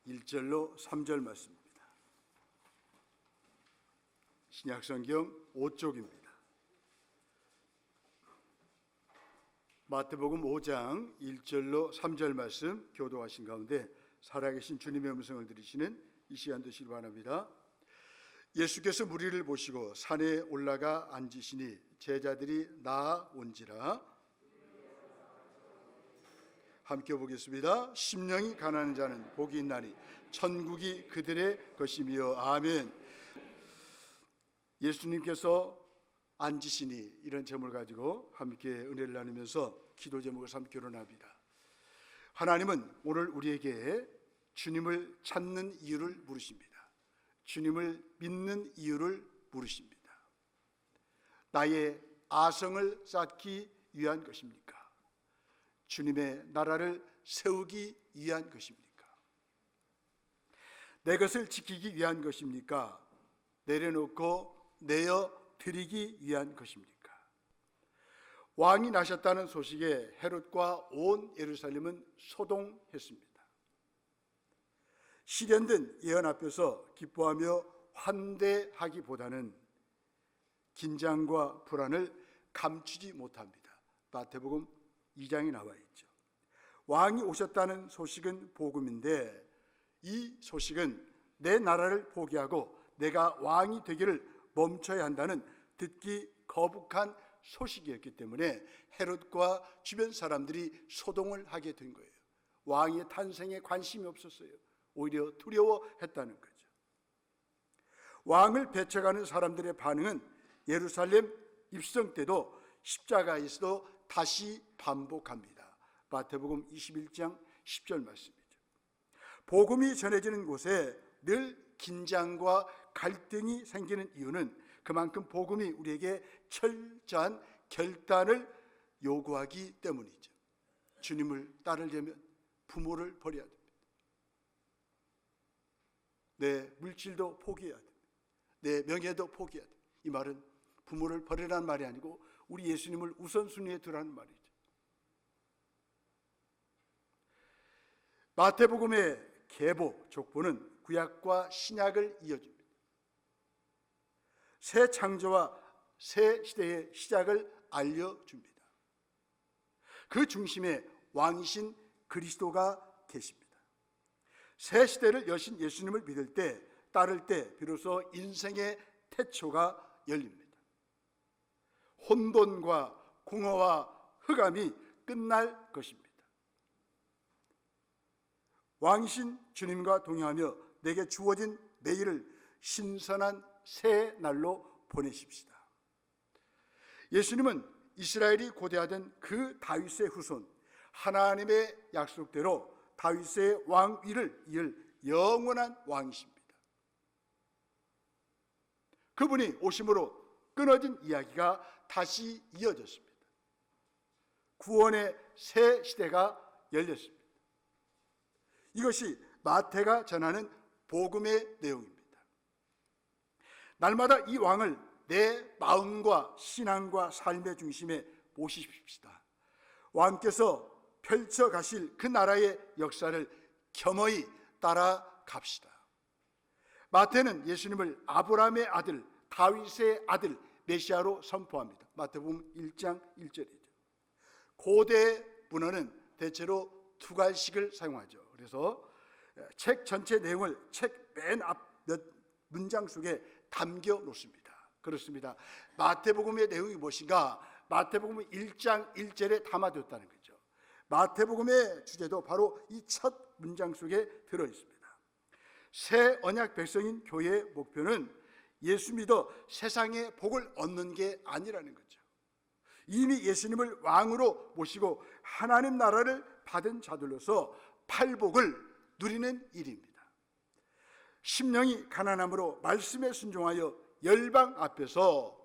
1절로 3절 말씀입니다. 신약성경 5쪽입니다. 마태복음 5장 1절로 3절 말씀 교도하신 가운데 살아계신 주님의 음성을 들으시는 이 시간 되시길 바랍니다. 예수께서 무리를 보시고 산에 올라가 앉으시니 제자들이 나아온지라. 함께 보겠습니다. 심령이 가난한 자는 복이 있나니 천국이 그들의 것이며. 아멘. 예수님께서 앉으시니 이런 제목을 가지고 함께 은혜를 나누면서 기도 제목을 삼기로 합니다. 하나님은 오늘 우리에게 주님을 찾는 이유를 물으십니다. 주님을 믿는 이유를 물으십니다. 나의 아성을 쌓기 위한 것입니까? 주님의 나라를 세우기 위한 것입니까? 내 것을 지키기 위한 것입니까? 내려놓고 내어 드리기 위한 것입니까? 왕이 나셨다는 소식에 헤롯과 온 예루살렘은 소동했습니다. 실현된 예언 앞에서 기뻐하며 환대하기보다는 긴장과 불안을 감추지 못합니다. 마태복음 2장에 나와 있죠. 왕이 오셨다는 소식은 복음인데 이 소식은 내 나라를 포기하고 내가 왕이 되기를 멈춰야 한다는 듣기 거북한 소식이었기 때문에 헤롯과 주변 사람들이 소동을 하게 된 거예요. 왕의 탄생에 관심이 없었어요. 오히려 두려워했다는 거죠. 왕을 배척하는 사람들의 반응은 예루살렘 입성 때도 십자가에서도 다시 반복합니다. 마태복음 21장 10절 말씀이죠. 복음이 전해지는 곳에 늘 긴장과 갈등이 생기는 이유는 그만큼 복음이 우리에게 철저한 결단을 요구하기 때문이죠. 주님을 따르려면 부모를 버려야 됩니다. 내 물질도 포기해야 됩니다. 내 명예도 포기해야 됩니다. 이 말은 부모를 버리라는 말이 아니고 우리 예수님을 우선순위에 두라는 말이죠. 마태복음의 계보, 족보는 구약과 신약을 이어줍니다. 새 창조와 새 시대의 시작을 알려줍니다. 그 중심에 왕이신 그리스도가 계십니다. 새 시대를 여신 예수님을 믿을 때, 따를 때 비로소 인생의 태초가 열립니다. 혼돈과 공허와 흑암이 끝날 것입니다. 왕이신 주님과 동행하며 내게 주어진 내일을 신선한 새 날로 보내십시다. 예수님은 이스라엘이 고대하던 그 다윗의 후손, 하나님의 약속대로 다윗의 왕위를 이을 영원한 왕이십니다. 그분이 오심으로 끊어진 이야기가 다시 이어졌습니다. 구원의 새 시대가 열렸습니다. 이것이 마태가 전하는 복음의 내용입니다. 날마다 이 왕을 내 마음과 신앙과 삶의 중심에 모시십시다. 왕께서 펼쳐가실 그 나라의 역사를 겸허히 따라갑시다. 마태는 예수님을 아브라함의 아들, 다윗의 아들, 메시아로 선포합니다. 마태복음 1장 1절이죠. 고대 문헌은 대체로 두 갈씩을 사용하죠. 그래서 책 전체 내용을 책 맨 앞 몇 문장 속에 담겨 놓습니다. 그렇습니다. 마태복음의 내용이 무엇인가? 마태복음 1장 1절에 담아뒀다는 거죠. 마태복음의 주제도 바로 이 첫 문장 속에 들어 있습니다. 새 언약 백성인 교회의 목표는 예수 믿어 세상에 복을 얻는 게 아니라는 거죠. 이미 예수님을 왕으로 모시고 하나님 나라를 받은 자들로서 팔복을 누리는 일입니다. 심령이 가난함으로 말씀에 순종하여 열방 앞에서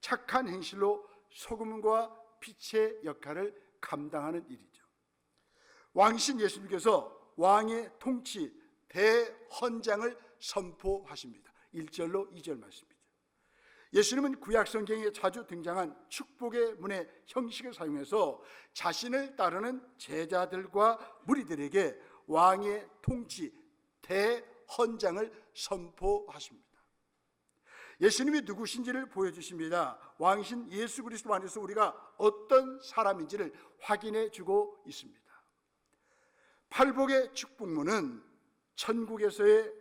착한 행실로 소금과 빛의 역할을 감당하는 일이죠. 왕이신 예수님께서 왕의 통치 대헌장을 선포하십니다. 1절로 2절 말씀이죠. 예수님은 구약 성경에 자주 등장한 축복의 문의 형식을 사용해서 자신을 따르는 제자들과 무리들에게 왕의 통치 대헌장을 선포하십니다. 예수님이 누구신지를 보여주십니다. 왕이신 예수 그리스도 안에서 우리가 어떤 사람인지를 확인해 주고 있습니다. 팔복의 축복문은 천국에서의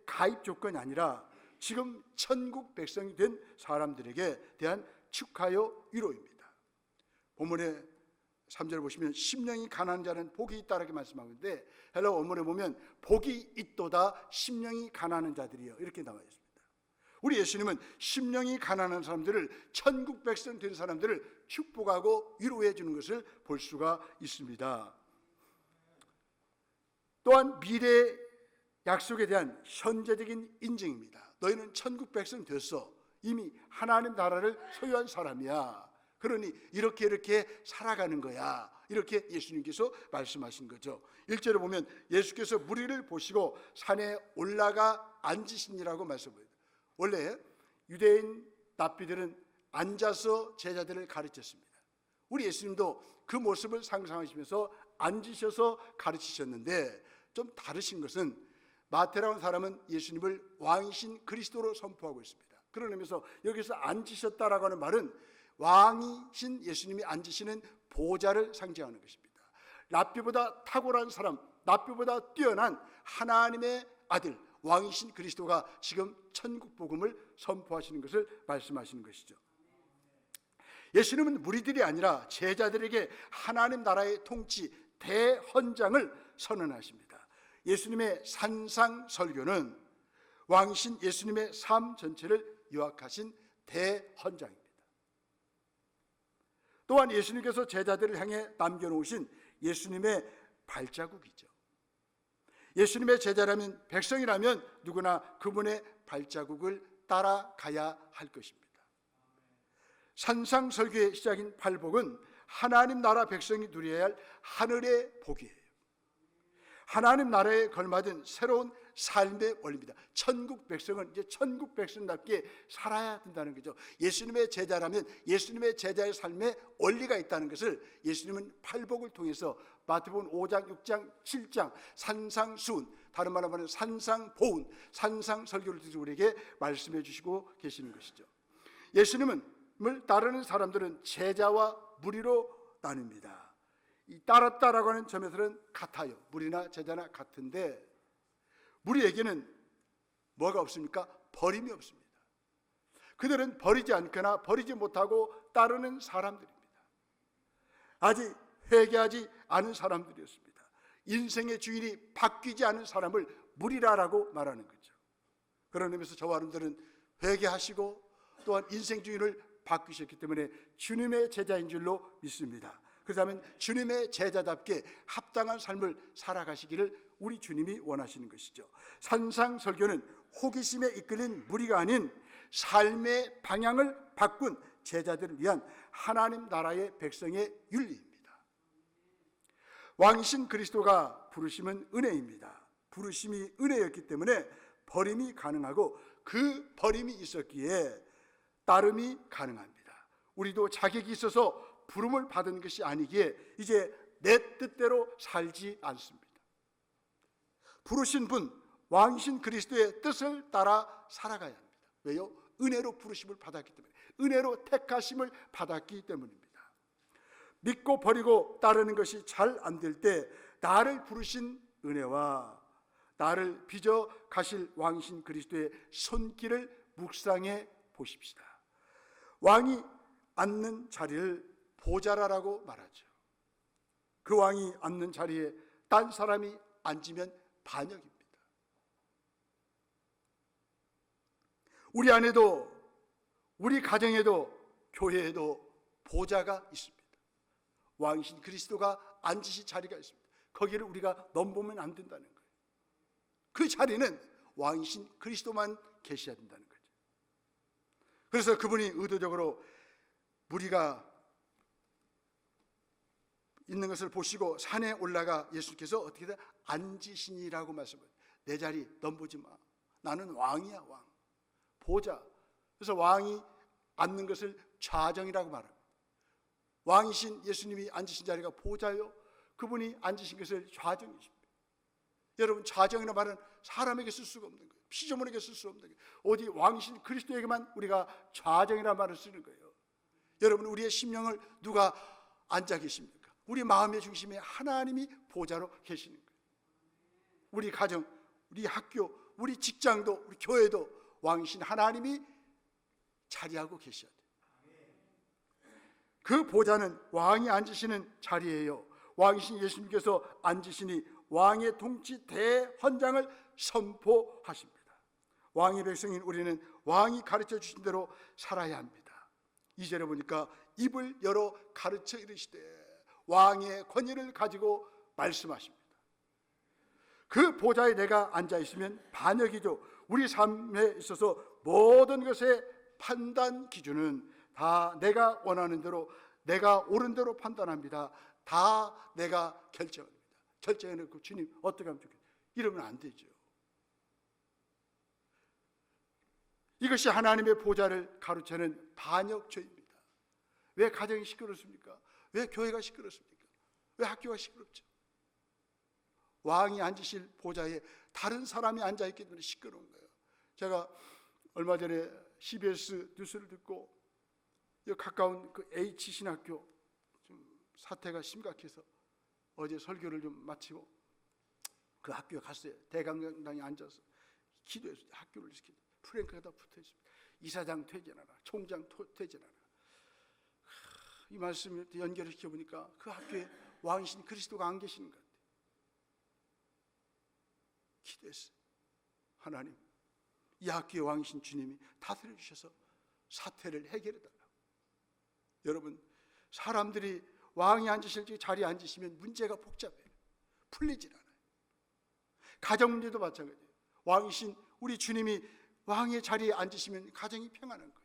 가입 조건이 아니라 지금 천국 백성이 된 사람들에게 대한 축하요 위로입니다. 본문의 3절 보시면 심령이 가난한 자는 복이 있다라고 말씀하는데 헬라 원문에 보면 복이 있도다 심령이 가난한 자들이요 이렇게 나와 있습니다. 우리 예수님은 심령이 가난한 사람들을, 천국 백성 된 사람들을 축복하고 위로해 주는 것을 볼 수가 있습니다. 또한 미래의 약속에 대한 현재적인 인증입니다. 너희는 천국 백성 됐어. 이미 하나님 나라를 소유한 사람이야. 그러니 이렇게 살아가는 거야. 이렇게 예수님께서 말씀하신 거죠. 1절에 보면 예수께서 무리를 보시고 산에 올라가 앉으시니라고 말씀합니다. 원래 유대인 랍비들은 앉아서 제자들을 가르쳤습니다. 우리 예수님도 그 모습을 상상하시면서 앉으셔서 가르치셨는데 좀 다르신 것은 마태라는 사람은 예수님을 왕이신 그리스도로 선포하고 있습니다. 그런 의미에서 여기서 앉으셨다라고 하는 말은 왕이신 예수님이 앉으시는 보좌를 상징하는 것입니다. 랍비보다 탁월한 사람, 랍비보다 뛰어난 하나님의 아들 왕이신 그리스도가 지금 천국 복음을 선포하시는 것을 말씀하시는 것이죠. 예수님은 무리들이 아니라 제자들에게 하나님 나라의 통치 대헌장을 선언하십니다. 예수님의 산상설교는 왕이신 예수님의 삶 전체를 요약하신 대헌장입니다. 또한 예수님께서 제자들을 향해 남겨놓으신 예수님의 발자국이죠. 예수님의 제자라면, 백성이라면 누구나 그분의 발자국을 따라가야 할 것입니다. 산상설교의 시작인 팔복은 하나님 나라 백성이 누려야 할 하늘의 복이에요. 하나님 나라에 걸맞은 새로운 삶의 원리입니다. 천국 백성은 이제 천국 백성답게 살아야 된다는 거죠. 예수님의 제자라면 예수님의 제자의 삶에 원리가 있다는 것을 예수님은 팔복을 통해서 마태복음 5장, 6장, 7장 산상수훈, 다른 말로 말하면 산상보훈, 산상설교를 통해서 우리에게 말씀해 주시고 계시는 것이죠. 예수님을 따르는 사람들은 제자와 무리로 나뉩니다. 이 따랐다라고 하는 점에서는 같아요. 무리나 제자나 같은데 무리에게는 뭐가 없습니까? 버림이 없습니다. 그들은 버리지 않거나 버리지 못하고 따르는 사람들입니다. 아직 회개하지 않은 사람들이었습니다. 인생의 주인이 바뀌지 않은 사람을 무리라라고 말하는 거죠. 그런 의미에서 저와 여러분들은 회개하시고 또한 인생 주인을 바뀌셨기 때문에 주님의 제자인 줄로 믿습니다. 그렇다면 주님의 제자답게 합당한 삶을 살아가시기를 우리 주님이 원하시는 것이죠. 산상설교는 호기심에 이끌린 무리가 아닌 삶의 방향을 바꾼 제자들을 위한 하나님 나라의 백성의 윤리입니다. 왕이신 그리스도가 부르심은 은혜입니다. 부르심이 은혜였기 때문에 버림이 가능하고 그 버림이 있었기에 따름이 가능합니다. 우리도 자격이 있어서 부름을 받은 것이 아니기에 이제 내 뜻대로 살지 않습니다. 부르신 분 왕이신 그리스도의 뜻을 따라 살아가야 합니다. 왜요? 은혜로 부르심을 받았기 때문에, 은혜로 택하심을 받았기 때문입니다. 믿고 버리고 따르는 것이 잘 안 될 때 나를 부르신 은혜와 나를 빚어 가실 왕이신 그리스도의 손길을 묵상해 보십시다. 왕이 앉는 자리를 보좌라라고 말하죠. 그 왕이 앉는 자리에 딴 사람이 앉으면 반역입니다. 우리 안에도, 우리 가정에도, 교회에도 보좌가 있습니다. 왕이신 그리스도가 앉으실 자리가 있습니다. 거기를 우리가 넘보면 안 된다는 거예요. 그 자리는 왕이신 그리스도만 계셔야 된다는 거죠. 그래서 그분이 의도적으로 무리가 있는 것을 보시고 산에 올라가 예수께서 어떻게든 앉으시니라고 말씀을, 내 자리 넘보지 마. 나는 왕이야, 왕. 보좌. 그래서 왕이 앉는 것을 좌정이라고 말합니다. 왕이신 예수님이 앉으신 자리가 보좌요. 그분이 앉으신 것을 좌정이십니다. 여러분, 좌정이라는 말은 사람에게 쓸 수가 없는 거예요. 피조물에게 쓸 수 없는 거예요. 오직 왕이신 그리스도에게만 우리가 좌정이라는 말을 쓰는 거예요. 여러분, 우리의 심령을 누가 앉아 계십니까? 우리 마음의 중심에 하나님이 보좌로 계시는 거예요. 우리 가정, 우리 학교, 우리 직장도, 우리 교회도 왕이신 하나님이 자리하고 계셔야 돼요. 그 보좌는 왕이 앉으시는 자리예요. 왕이신 예수님께서 앉으시니 왕의 통치 대헌장을 선포하십니다. 왕의 백성인 우리는 왕이 가르쳐 주신 대로 살아야 합니다. 2절에 보니까 입을 열어 가르쳐 이르시되 왕의 권위를 가지고 말씀하십니다. 그 보좌에 내가 앉아 있으면 반역이죠. 우리 삶에 있어서 모든 것의 판단 기준은 다 내가 원하는 대로, 내가 옳은 대로 판단합니다. 다 내가 결정합니다. 결정해놓고 주님 어떻게 하면 좋겠어요? 이러면 안 되죠. 이것이 하나님의 보좌를 가로채는 반역죄입니다. 왜 가정이 시끄럽습니까? 왜 교회가 시끄럽습니까? 왜 학교가 시끄럽죠? 왕이 앉으실 보좌에 다른 사람이 앉아있기 때문에 시끄러운 거예요. 제가 얼마 전에 CBS 뉴스를 듣고 가까운 그 H신학교 좀 사태가 심각해서 어제 설교를 좀 마치고 그 학교에 갔어요. 대강당에 앉아서 기도했어요. 학교를 지키고 프랭크가 다 붙어있습니다. 이사장 퇴진하라, 총장 퇴진하라. 이 말씀을 연결을 시켜보니까 그 학교에 왕이신 그리스도가 안 계시는 것 같아요. 기도했어요. 하나님, 이 학교의 왕이신 주님이 다스려 주셔서 사태를 해결해 달라고. 여러분, 사람들이 왕이 앉으실 자리에 앉으시면 문제가 복잡해요. 풀리질 않아요. 가정 문제도 마찬가지예요. 왕이신 우리 주님이 왕의 자리에 앉으시면 가정이 평안한 거예요.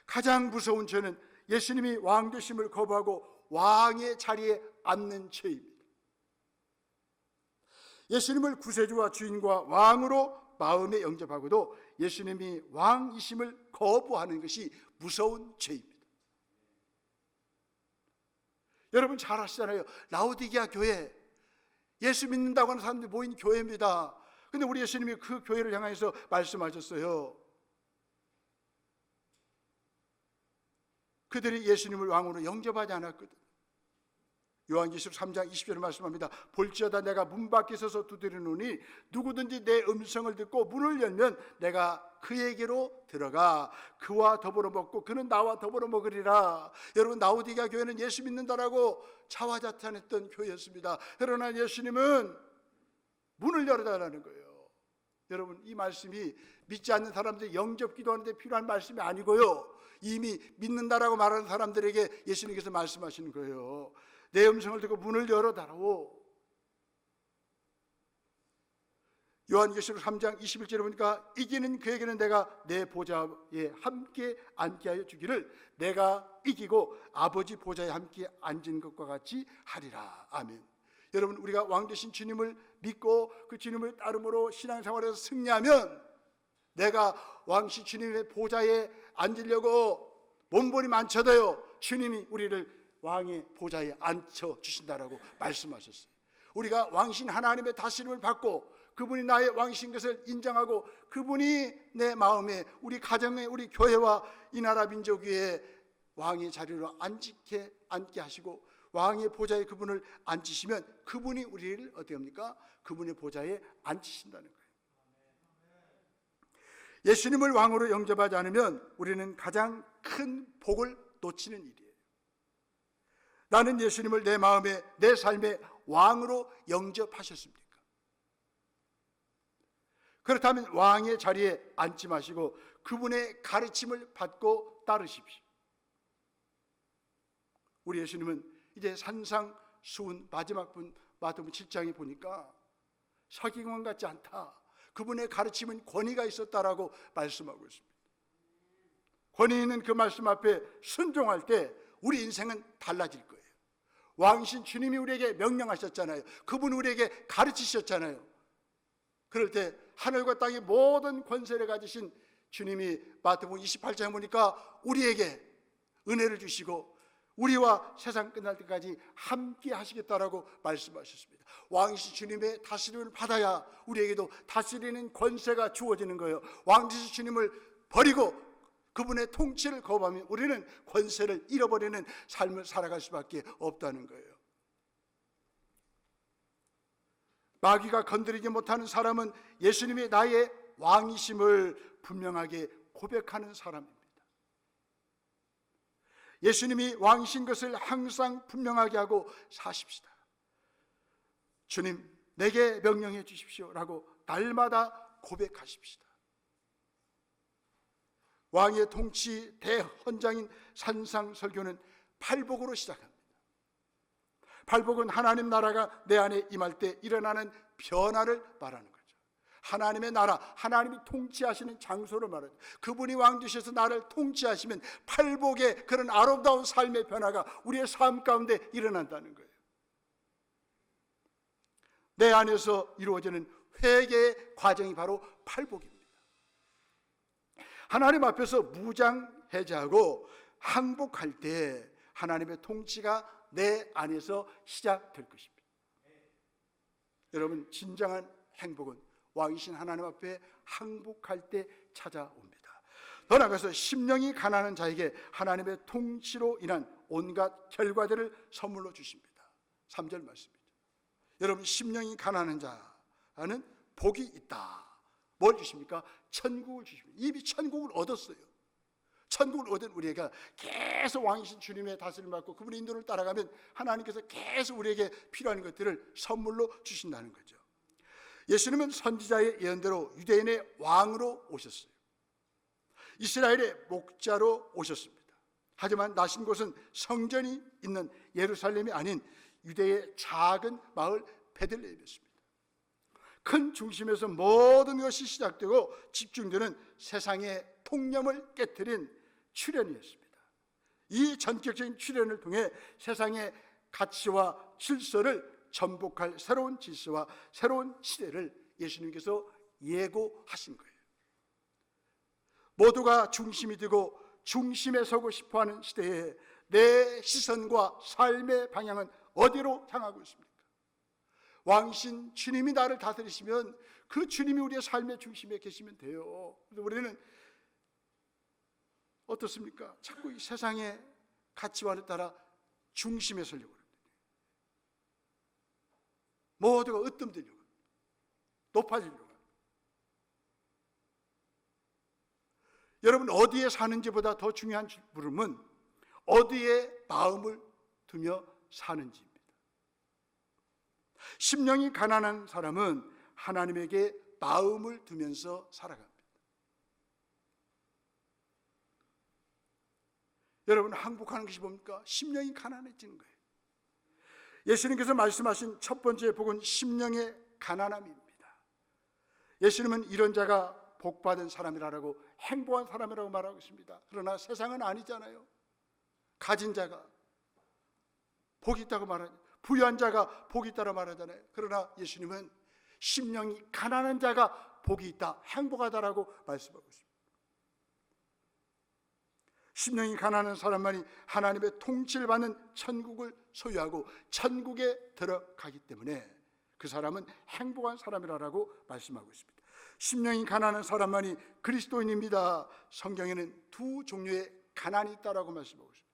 가장 무서운 죄는 예수님이 왕 되심을 거부하고 왕의 자리에 앉는 죄입니다. 예수님을 구세주와 주인과 왕으로 마음에 영접하고도 예수님이 왕이심을 거부하는 것이 무서운 죄입니다. 여러분 잘 아시잖아요. 라오디게아 교회, 예수 믿는다고 하는 사람들이 모인 교회입니다. 근데 우리 예수님이 그 교회를 향해서 말씀하셨어요. 그들이 예수님을 왕으로 영접하지 않았거든. 요한계시록 3장 20절에 말씀합니다. 볼지어다 내가 문 밖에 서서 두드리노니 누구든지 내 음성을 듣고 문을 열면 내가 그에게로 들어가 그와 더불어 먹고 그는 나와 더불어 먹으리라. 여러분, 라오디게아 교회는 예수 믿는다라고 자화자찬했던 교회였습니다. 그러나 예수님은 문을 열어달라는 거예요. 여러분, 이 말씀이 믿지 않는 사람들이 영접 기도하는데 필요한 말씀이 아니고요, 이미 믿는다라고 말하는 사람들에게 예수님께서 말씀하시는 거예요. 내 음성을 듣고 문을 열어달라고. 요한계시록 3장 21절에 보니까 이기는 그에게는 내가 내 보좌에 함께 앉게 하여 주기를 내가 이기고 아버지 보좌에 함께 앉은 것과 같이 하리라. 아멘. 여러분, 우리가 왕 되신 주님을 믿고 그 주님을 따름으로 신앙생활에서 승리하면 내가 왕신 주님의 보좌에 앉으려고 몸부림만 쳐도요, 주님이 우리를 왕의 보좌에 앉혀주신다라고 말씀하셨어요. 우리가 왕신 하나님의 다스림을 받고 그분이 나의 왕이신 것을 인정하고 그분이 내 마음에, 우리 가정에, 우리 교회와 이 나라 민족 위에 왕의 자리로 앉게 하시고 왕의 보좌에 그분을 앉히시면 그분이 우리를 어떻게 합니까? 그분의 보좌에 앉히신다는 거예요. 예수님을 왕으로 영접하지 않으면 우리는 가장 큰 복을 놓치는 일이에요. 나는 예수님을 내 마음에, 내 삶의 왕으로 영접하셨습니까? 그렇다면 왕의 자리에 앉지 마시고 그분의 가르침을 받고 따르십시오. 우리 예수님은 이제 산상수훈 마지막 분 마태복음 7장에 보니까 서기관 같지 않다, 그분의 가르침은 권위가 있었다라고 말씀하고 있습니다. 권위 있는 그 말씀 앞에 순종할 때 우리 인생은 달라질 거예요. 왕이신 주님이 우리에게 명령하셨잖아요. 그분 우리에게 가르치셨잖아요. 그럴 때 하늘과 땅의 모든 권세를 가지신 주님이 마태복음 28장에 보니까 우리에게 은혜를 주시고 우리와 세상 끝날 때까지 함께 하시겠다라고 말씀하셨습니다. 왕이신 주님의 다스림을 받아야 우리에게도 다스리는 권세가 주어지는 거예요. 왕이신 주님을 버리고 그분의 통치를 거부하면 우리는 권세를 잃어버리는 삶을 살아갈 수밖에 없다는 거예요. 마귀가 건드리지 못하는 사람은 예수님이 나의 왕이심을 분명하게 고백하는 사람입니다. 예수님이 왕이신 것을 항상 분명하게 하고 사십시다. 주님, 내게 명령해 주십시오 라고 날마다 고백하십시다. 왕의 통치 대헌장인 산상설교는 팔복으로 시작합니다. 팔복은 하나님 나라가 내 안에 임할 때 일어나는 변화를 말하는 거죠. 하나님의 나라, 하나님이 통치하시는 장소를 말하죠. 그분이 왕 되셔서 나를 통치하시면 팔복의 그런 아름다운 삶의 변화가 우리의 삶 가운데 일어난다는 거예요. 내 안에서 이루어지는 회개의 과정이 바로 팔복입니다. 하나님 앞에서 무장해제하고 항복할 때 하나님의 통치가 내 안에서 시작될 것입니다. 여러분, 진정한 행복은 왕이신 하나님 앞에 항복할 때 찾아옵니다. 더 나아가서 심령이 가난한 자에게 하나님의 통치로 인한 온갖 결과들을 선물로 주십니다. 3절 말씀입니다. 여러분, 심령이 가난한 자는 복이 있다. 뭘 주십니까? 천국을 주십니다. 이미 천국을 얻었어요. 천국을 얻은 우리가 계속 왕이신 주님의 다스림을 받고 그분의 인도를 따라가면 하나님께서 계속 우리에게 필요한 것들을 선물로 주신다는 거죠. 예수님은 선지자의 예언대로 유대인의 왕으로 오셨어요. 이스라엘의 목자로 오셨습니다. 하지만 나신 곳은 성전이 있는 예루살렘이 아닌 유대의 작은 마을 베들레헴이었습니다. 큰 중심에서 모든 것이 시작되고 집중되는 세상의 통념을 깨트린 출현이었습니다. 이 전격적인 출현을 통해 세상의 가치와 질서를 전복할 새로운 질서와 새로운 시대를 예수님께서 예고하신 거예요. 모두가 중심이 되고 중심에 서고 싶어하는 시대에 내 시선과 삶의 방향은 어디로 향하고 있습니까? 왕이신 주님이 나를 다스리시면 그 주님이 우리의 삶의 중심에 계시면 돼요. 그래서 우리는 어떻습니까? 자꾸 이 세상의 가치관에 따라 중심에 서려고 합니다. 모두가 으뜸되려고 합니다. 높아지려고 합니다. 여러분, 어디에 사는지보다 더 중요한 물음은 어디에 마음을 두며 사는지입니다. 심령이 가난한 사람은 하나님에게 마음을 두면서 살아갑니다. 여러분, 항복하는 것이 뭡니까? 심령이 가난해지는 거예요. 예수님께서 말씀하신 첫 번째 복은 심령의 가난함입니다. 예수님은 이런 자가 복받은 사람이라고, 행복한 사람이라고 말하고 있습니다. 그러나 세상은 아니잖아요. 가진 자가 복이 있다고 말하죠. 부유한 자가 복이 있다고 말하잖아요. 그러나 예수님은 심령이 가난한 자가 복이 있다, 행복하다라고 말씀하고 있습니다. 심령이 가난한 사람만이 하나님의 통치를 받는 천국을 소유하고 천국에 들어가기 때문에 그 사람은 행복한 사람이라고 말씀하고 있습니다. 심령이 가난한 사람만이 그리스도인입니다. 성경에는 두 종류의 가난이 있다라고 말씀하고 있습니다.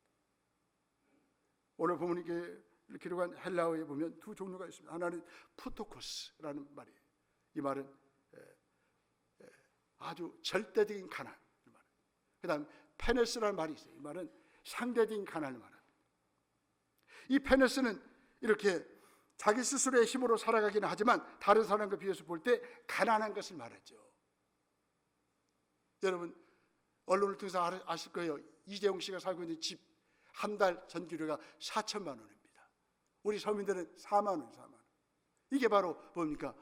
오늘 보면 이렇게 기록한 헬라어에 보면 두 종류가 있습니다. 하나는 푸토코스라는 말이에요. 이 말은 아주 절대적인 가난. 그 다음 페네스라는 말이 있어요. 이 말은 상대적인 가난을 말합니다. 이 페네스는 이렇게 자기 스스로의 힘으로 살아가기는 하지만 다른 사람과 비교해서 볼 때 가난한 것을 말하죠. 여러분, 언론을 통해서 아실 거예요. 이재용 씨가 살고 있는 집 한 달 전기료가 4천만 원입니다. 우리 서민들은 4만 원, 4만 원. 이게 바로 뭡니까?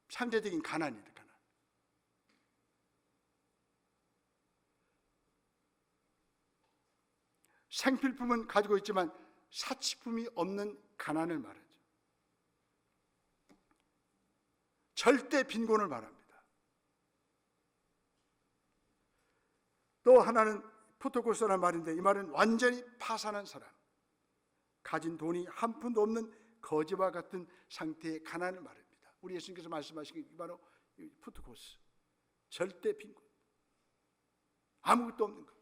상대적인 가난입니다. 가난. 생필품은 가지고 있지만 사치품이 없는 가난을 말하죠. 절대 빈곤을 말합니다. 또 하나는 푸토코스라는 말인데 이 말은 완전히 파산한 사람, 가진 돈이 한 푼도 없는 거지와 같은 상태의 가난을 말합니다. 우리 예수님께서 말씀하신 게 바로 푸토코스, 절대 빈곤, 아무것도 없는 것,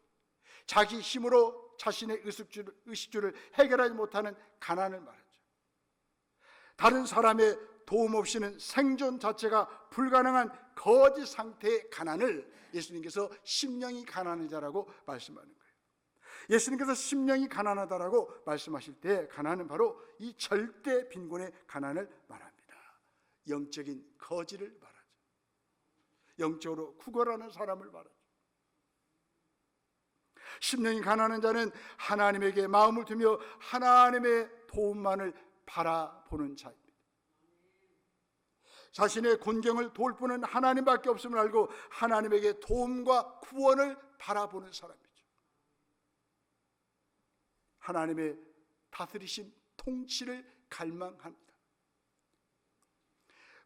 자기 힘으로 자신의 의식주를 해결하지 못하는 가난을 말하죠. 다른 사람의 도움 없이는 생존 자체가 불가능한 거지 상태의 가난을 예수님께서 심령이 가난한 자라고 말씀하는 거예요. 예수님께서 심령이 가난하다라고 말씀하실 때 가난은 바로 이 절대 빈곤의 가난을 말합니다. 영적인 거지를 말하죠. 영적으로 구걸하는 사람을 말하죠. 심령이 가난한 자는 하나님에게 마음을 두며 하나님의 도움만을 바라보는 자입니다. 자신의 곤경을 돌보는 하나님밖에 없음을 알고 하나님에게 도움과 구원을 바라보는 사람이죠. 하나님의 다스리심, 통치를 갈망합니다.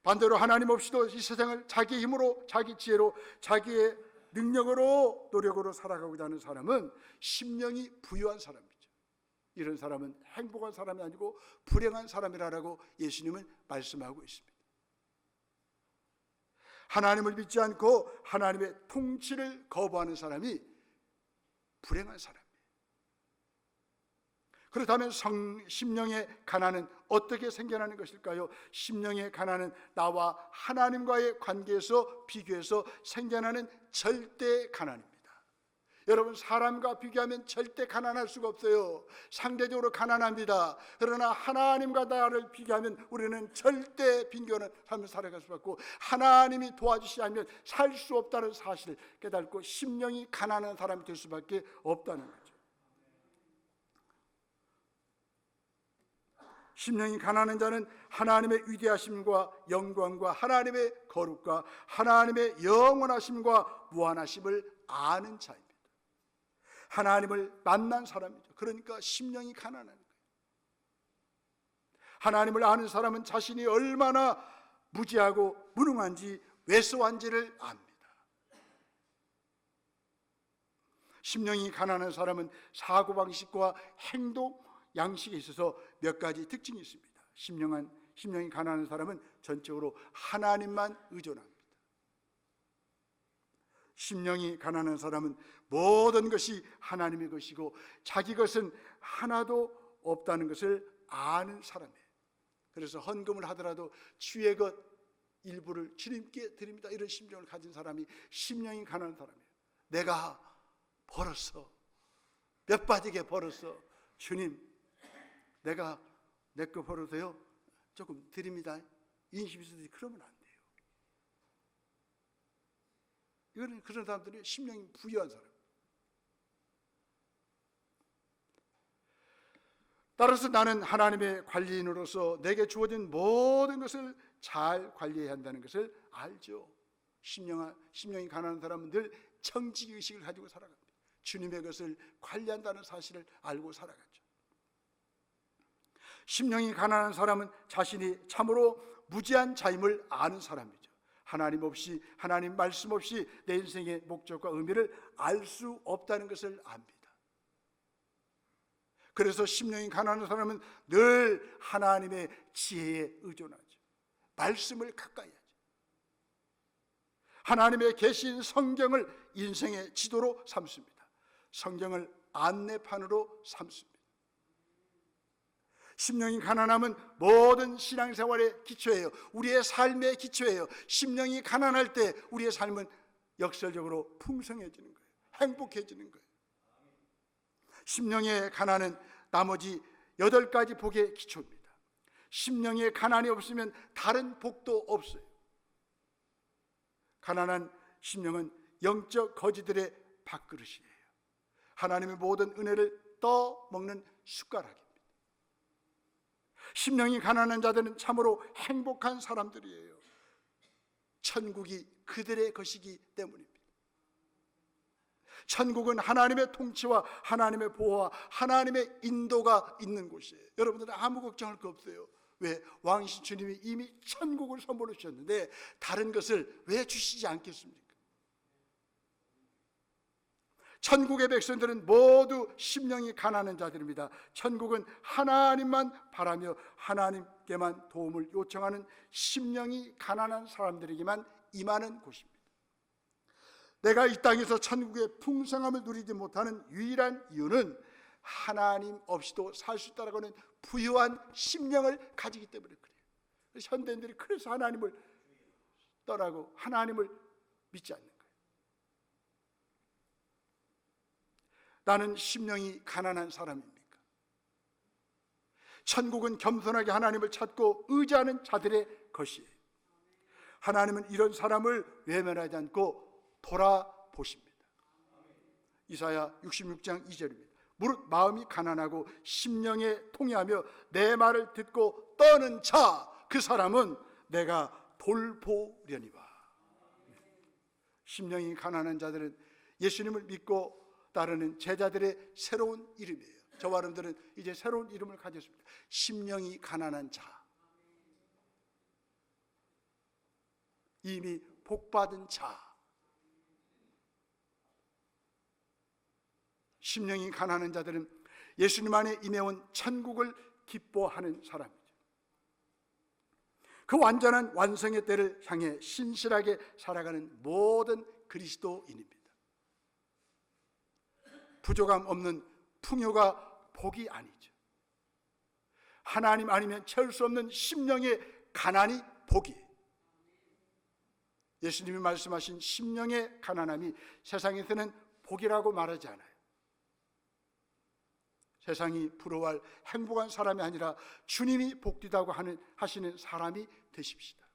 반대로 하나님 없이도 이 세상을 자기 힘으로, 자기 지혜로, 자기의 능력으로, 노력으로 살아가고자 하는 사람은 심령이 부유한 사람이죠. 이런 사람은 행복한 사람이 아니고 불행한 사람이라고 예수님은 말씀하고 있습니다. 하나님을 믿지 않고 하나님의 통치를 거부하는 사람이 불행한 사람이에요. 그렇다면 심령의 가난은 어떻게 생겨나는 것일까요? 심령의 가난은 나와 하나님과의 관계에서 비교해서 생겨나는 절대 가난입니다. 여러분, 사람과 비교하면 절대 가난할 수가 없어요. 상대적으로 가난합니다. 그러나 하나님과 나를 비교하면 우리는 절대 빈곤한 삶을 살아갈 수밖에 없고 하나님이 도와주시지 않으면 살 수 없다는 사실을 깨닫고 심령이 가난한 사람이 될 수밖에 없다는 거죠. 심령이 가난한 자는 하나님의 위대하심과 영광과 하나님의 거룩과 하나님의 영원하심과 무한하심을 아는 자입니다. 하나님을 만난 사람이죠. 그러니까 심령이 가난한 거예요. 하나님을 아는 사람은 자신이 얼마나 무지하고 무능한지 왜소한지를 압니다. 심령이 가난한 사람은 사고방식과 행동 양식에 있어서 몇 가지 특징이 있습니다. 심령이 가난한 사람은 전적으로 하나님만 의존합니다. 심령이 가난한 사람은 모든 것이 하나님의 것이고 자기 것은 하나도 없다는 것을 아는 사람이에요. 그래서 헌금을 하더라도 주의 것 일부를 주님께 드립니다. 이런 심령을 가진 사람이 심령이 가난한 사람이에요. 내가 벌었어, 몇 바지게 벌었어, 주님 내가 내 거 벌어서요 조금 드립니다. 인심 있으듯이 그러면 안 돼요. 이거는 그런 사람들이 심령이 부유한 사람. 따라서 나는 하나님의 관리인으로서 내게 주어진 모든 것을 잘 관리해야 한다는 것을 알죠. 심령이 가난한 사람은 늘 청지의식을 가지고 살아갑니다. 주님의 것을 관리한다는 사실을 알고 살아가죠. 심령이 가난한 사람은 자신이 참으로 무지한 자임을 아는 사람이죠. 하나님 없이, 하나님 말씀 없이 내 인생의 목적과 의미를 알 수 없다는 것을 압니다. 그래서 심령이 가난한 사람은 늘 하나님의 지혜에 의존하죠. 말씀을 가까이 하죠. 하나님의 계신 성경을 인생의 지도로 삼습니다. 성경을 안내판으로 삼습니다. 심령이 가난함은 모든 신앙생활의 기초예요. 우리의 삶의 기초예요. 심령이 가난할 때 우리의 삶은 역설적으로 풍성해지는 거예요. 행복해지는 거예요. 심령의 가난은 나머지 8가지 복의 기초입니다. 심령의 가난이 없으면 다른 복도 없어요. 가난한 심령은 영적 거지들의 밥그릇이에요. 하나님의 모든 은혜를 떠먹는 숟가락입니다. 심령이 가난한 자들은 참으로 행복한 사람들이에요. 천국이 그들의 것이기 때문입니다. 천국은 하나님의 통치와 하나님의 보호와 하나님의 인도가 있는 곳이에요. 여러분들은 아무 걱정할 거 없어요. 왜? 왕이신 주님이 이미 천국을 선물로 주셨는데 다른 것을 왜 주시지 않겠습니까? 천국의 백성들은 모두 심령이 가난한 자들입니다. 천국은 하나님만 바라며 하나님께만 도움을 요청하는 심령이 가난한 사람들에게만 임하는 곳입니다. 내가 이 땅에서 천국의 풍성함을 누리지 못하는 유일한 이유는 하나님 없이도 살 수 있다라고 하는 부유한 심령을 가지기 때문에 그래요. 현대인들이 그래서 하나님을 떠나고 하나님을 믿지 않는 거예요. 나는 심령이 가난한 사람입니까? 천국은 겸손하게 하나님을 찾고 의지하는 자들의 것이에요. 하나님은 이런 사람을 외면하지 않고 돌아보십니다. 이사야 66장 2절입니다. 무릇 마음이 가난하고 심령에 통회하며 내 말을 듣고 떠는 자, 그 사람은 내가 돌보려니와. 심령이 가난한 자들은 예수님을 믿고 따르는 제자들의 새로운 이름이에요. 저와 여러분들은 이제 새로운 이름을 가졌습니다. 심령이 가난한 자, 이미 복받은 자. 심령이 가난한 자들은 예수님 안에 임해온 천국을 기뻐하는 사람이죠. 그 완전한 완성의 때를 향해 신실하게 살아가는 모든 그리스도인입니다. 부족함 없는 풍요가 복이 아니죠. 하나님 아니면 채울 수 없는 심령의 가난이 복이에요. 예수님이 말씀하신 심령의 가난함이 세상에서는 복이라고 말하지 않아요. 세상이 부러워할 행복한 사람이 아니라 주님이 복되다고 하시는 사람이 되십시다.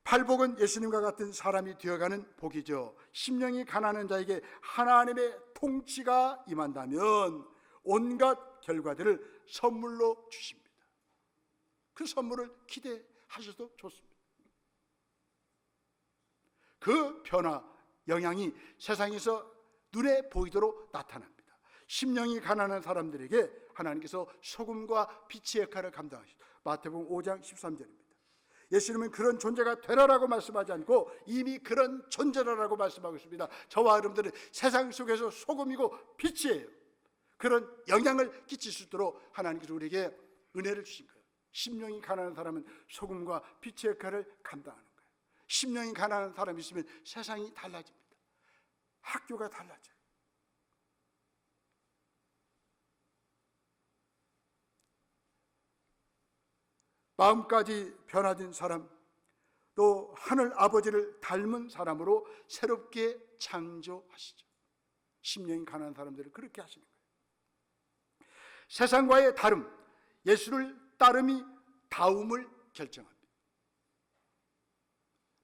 팔복은 예수님과 같은 사람이 되어가는 복이죠. 심령이 가난한 자에게 하나님의 통치가 임한다면 온갖 결과들을 선물로 주십니다. 그 선물을 기대하셔도 좋습니다. 그 변화, 영향이 세상에서 눈에 보이도록 나타납니다. 심령이 가난한 사람들에게 하나님께서 소금과 빛의 역할을 감당하시죠. 마태복음 5장 13절입니다. 예수님은 그런 존재가 되라라고 말씀하지 않고 이미 그런 존재라라고 말씀하고 있습니다. 저와 여러분들은 세상 속에서 소금이고 빛이에요. 그런 영향을 끼칠 수 있도록 하나님께서 우리에게 은혜를 주신 거예요. 심령이 가난한 사람은 소금과 빛의 역할을 감당하는 거예요. 심령이 가난한 사람이 있으면 세상이 달라집니다. 학교가 달라져요. 마음까지 변화된 사람, 또 하늘 아버지를 닮은 사람으로 새롭게 창조하시죠. 심령이 가난한 사람들을 그렇게 하시는 거예요. 세상과의 다름, 예수를 따름이 다움을 결정합니다.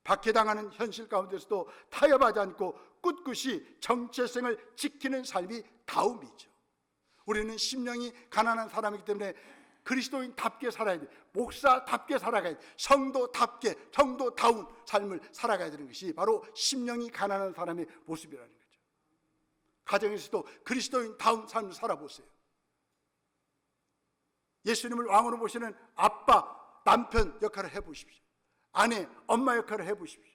박해당하는 현실 가운데서도 타협하지 않고 꿋꿋이 정체성을 지키는 삶이 다움이죠. 우리는 심령이 가난한 사람이기 때문에 그리스도인답게 살아야 돼. 목사답게 살아가야 돼. 성도답게, 성도다운 삶을 살아가야 되는 것이 바로 심령이 가난한 사람의 모습이라는 거죠. 가정에서도 그리스도인다운 삶을 살아보세요. 예수님을 왕으로 모시는 아빠, 남편 역할을 해보십시오. 아내, 엄마 역할을 해보십시오.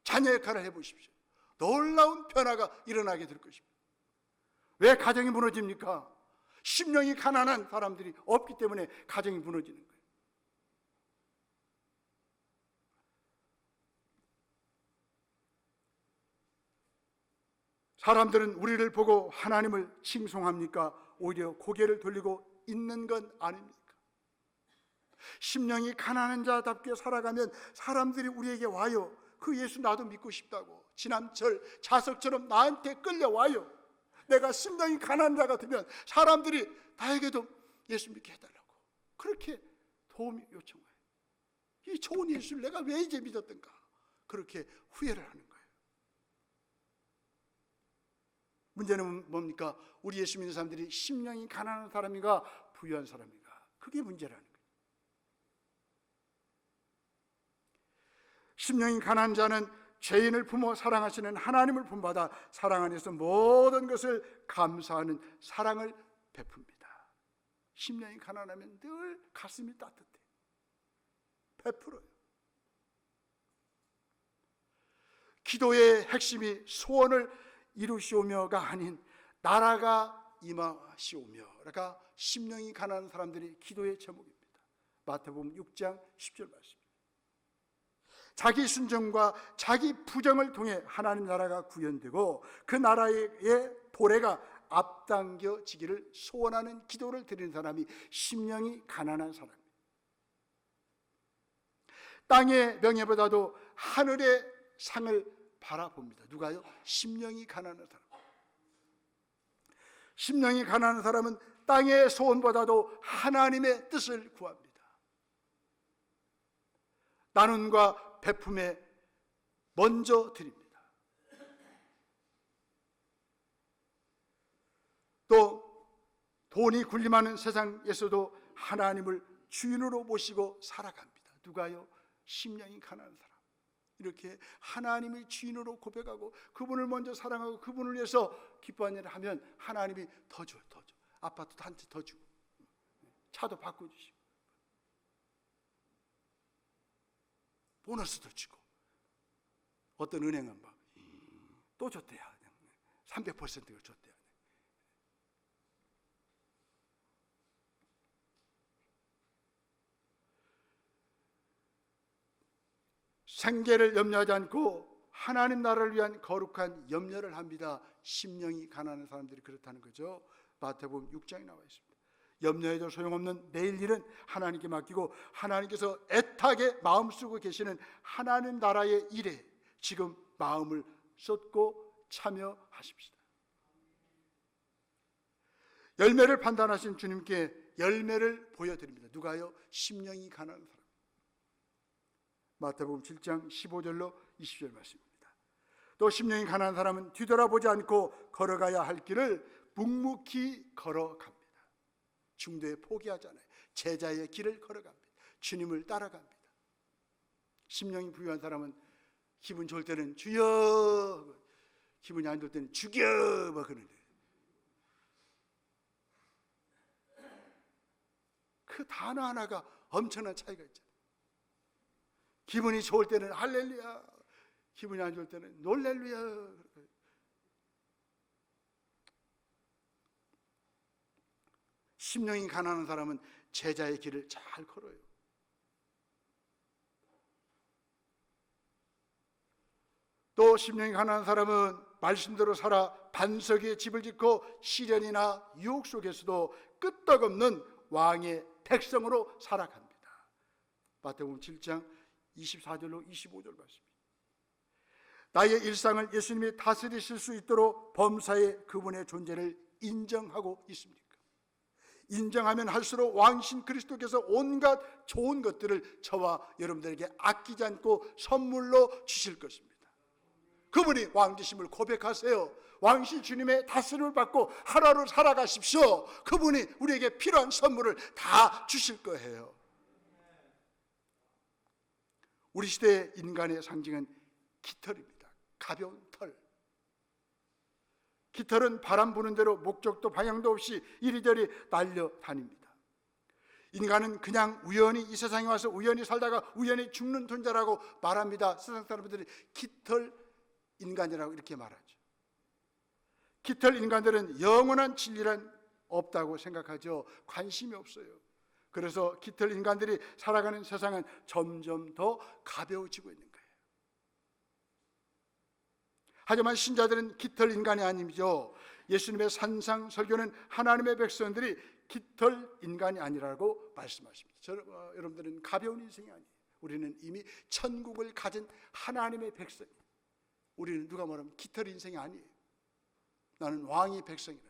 자녀 역할을 해보십시오. 놀라운 변화가 일어나게 될 것입니다. 왜 가정이 무너집니까? 심령이 가난한 사람들이 없기 때문에 가정이 무너지는 거예요. 사람들은 우리를 보고 하나님을 칭송합니까? 오히려 고개를 돌리고 있는 건 아닙니까? 심령이 가난한 자답게 살아가면 사람들이 우리에게 와요. 그 예수 나도 믿고 싶다고 지남철 자석처럼 나한테 끌려와요. 내가 심령이 가난한 자 같으면 사람들이 나에게도 예수 믿게 해달라고 그렇게 도움이 요청해요. 이 좋은 예수를 내가 왜 이제 믿었던가, 그렇게 후회를 하는 거예요. 문제는 뭡니까? 우리 예수 믿는 사람들이 심령이 가난한 사람인가 부유한 사람인가, 그게 문제라는 거예요. 심령이 가난한 자는 죄인을 품어 사랑하시는 하나님을 본받아 사랑 안에서 모든 것을 감사하는 사랑을 베풉니다. 심령이 가난하면 늘 가슴이 따뜻해. 베풀어요. 기도의 핵심이 소원을 이루시오며가 아닌 나라가 임하시오며. 그러니까 심령이 가난한 사람들이 기도의 제목입니다. 마태복음 6장 10절 말씀. 자기 순종과 자기 부정을 통해 하나님 나라가 구현되고 그 나라의 도래가 앞당겨지기를 소원하는 기도를 드리는 사람이 심령이 가난한 사람입니다. 땅의 명예보다도 하늘의 상을 바라봅니다. 누가요? 심령이 가난한 사람. 심령이 가난한 사람은 땅의 소원보다도 하나님의 뜻을 구합니다. 나눔과 베품에 먼저 드립니다. 또 돈이 군림하는 세상에서도 하나님을 주인으로 모시고 살아갑니다. 누가요? 심령이 가난한 사람. 이렇게 하나님의 주인으로 고백하고 그분을 먼저 사랑하고 그분을 위해서 기뻐하는 일을 하면 하나님이 더 줘요. 더 줘. 아파트도 한 채 더 주고 차도 바꿔주시고 보너스도 주고 어떤 은행은 막 또 줬대요. 300%를 줬대요. 생계를 염려하지 않고 하나님 나라를 위한 거룩한 염려를 합니다. 심령이 가난한 사람들이 그렇다는 거죠. 마태복음 6장에 나와 있습니다. 염려해도 소용없는 내일 일은 하나님께 맡기고 하나님께서 애타게 마음 쓰고 계시는 하나님 나라의 일에 지금 마음을 쏟고 참여하십시다. 열매를 판단하신 주님께 열매를 보여드립니다. 누가요? 심령이 가난한 사람. 마태복음 7장 15절로 20절 말씀입니다. 또 심령이 가난한 사람은 뒤돌아보지 않고 걸어가야 할 길을 묵묵히 걸어갑니다. 중도에 포기하잖아요. 제자의 길을 걸어갑니다. 주님을 따라갑니다. 심령이 부유한 사람은 기분 좋을 때는 주여, 기분이 안 좋을 때는 죽여 막 그러는데 그 단어 하나가 엄청난 차이가 있잖아요. 기분이 좋을 때는 할렐루야, 기분이 안 좋을 때는 놀렐루야. 심령이 가난한 사람은 제자의 길을 잘 걸어요. 또 심령이 가난한 사람은 말씀대로 살아 반석에 집을 짓고 시련이나 유혹 속에서도 끄떡없는 왕의 백성으로 살아갑니다. 마태복음 7장 24절로 25절 말씀입니다. 나의 일상을 예수님이 다스리실 수 있도록 범사에 그분의 존재를 인정하고 있습니까? 인정하면 할수록 왕신 그리스도께서 온갖 좋은 것들을 저와 여러분들에게 아끼지 않고 선물로 주실 것입니다. 그분이 왕되심을 고백하세요. 왕신 주님의 다스림을 받고 하루하루 살아가십시오. 그분이 우리에게 필요한 선물을 다 주실 거예요. 우리 시대의 인간의 상징은 깃털입니다. 가벼운 털. 깃털은 바람 부는 대로 목적도 방향도 없이 이리저리 날려다닙니다. 인간은 그냥 우연히 이 세상에 와서 우연히 살다가 우연히 죽는 존재라고 말합니다. 세상 사람들이 깃털 인간이라고 이렇게 말하죠. 깃털 인간들은 영원한 진리란 없다고 생각하죠. 관심이 없어요. 그래서 깃털 인간들이 살아가는 세상은 점점 더 가벼워지고 있는 거예요. 하지만 신자들은 깃털 인간이 아니죠. 예수님의 산상 설교는 하나님의 백성들이 깃털 인간이 아니라고 말씀하십니다. 여러분들은 가벼운 인생이 아니에요. 우리는 이미 천국을 가진 하나님의 백성이에요. 우리는 누가 말하면 깃털 인생이 아니에요. 나는 왕의 백성이라.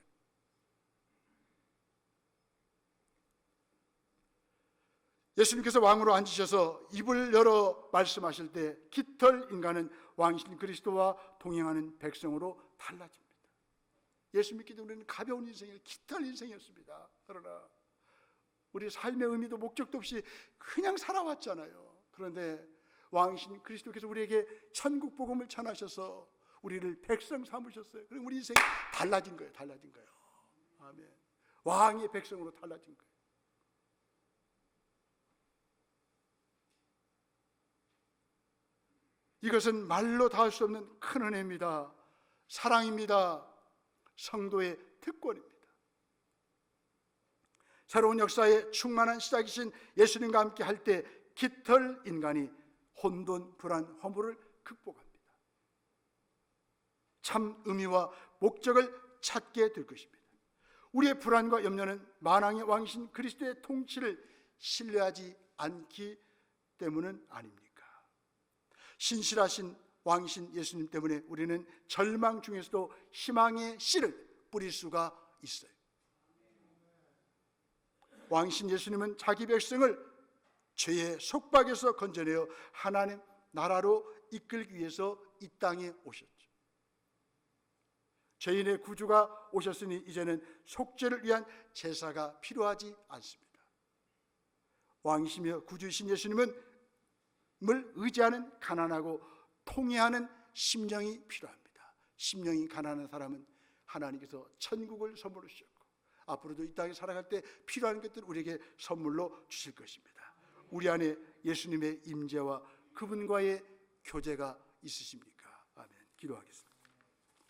예수님께서 왕으로 앉으셔서 입을 열어 말씀하실 때 깃털 인간은 왕이신 그리스도와 동행하는 백성으로 달라집니다. 예수 믿기 전에 우리는 가벼운 인생이 깃털 인생이었습니다. 그러나 우리 삶의 의미도 목적도 없이 그냥 살아왔잖아요. 그런데 왕이신 그리스도께서 우리에게 천국 복음을 전하셔서 우리를 백성 삼으셨어요. 그럼 우리 인생이 달라진 거예요. 달라진 거예요. 아멘. 왕의 백성으로 달라진 거예요. 이것은 말로 다 할 수 없는 큰 은혜입니다. 사랑입니다. 성도의 특권입니다. 새로운 역사의 충만한 시작이신 예수님과 함께 할 때 깃털 인간이 혼돈, 불안, 허물을 극복합니다. 참 의미와 목적을 찾게 될 것입니다. 우리의 불안과 염려는 만왕의 왕이신 그리스도의 통치를 신뢰하지 않기 때문은 아닙니까? 신실하신 왕이신 예수님 때문에 우리는 절망 중에서도 희망의 씨를 뿌릴 수가 있어요. 왕이신 예수님은 자기 백성을 죄의 속박에서 건져내어 하나님 나라로 이끌기 위해서 이 땅에 오셨죠. 죄인의 구주가 오셨으니 이제는 속죄를 위한 제사가 필요하지 않습니다. 왕이시며 구주이신 예수님은 을 의지하는 가난하고 통회하는 심령이 필요합니다. 심령이 가난한 사람은 하나님께서 천국을 선물로 주셨고 앞으로도 이 땅에 살아갈 때 필요한 것들을 우리에게 선물로 주실 것입니다. 우리 안에 예수님의 임재와 그분과의 교제가 있으십니까? 아멘. 기도하겠습니다.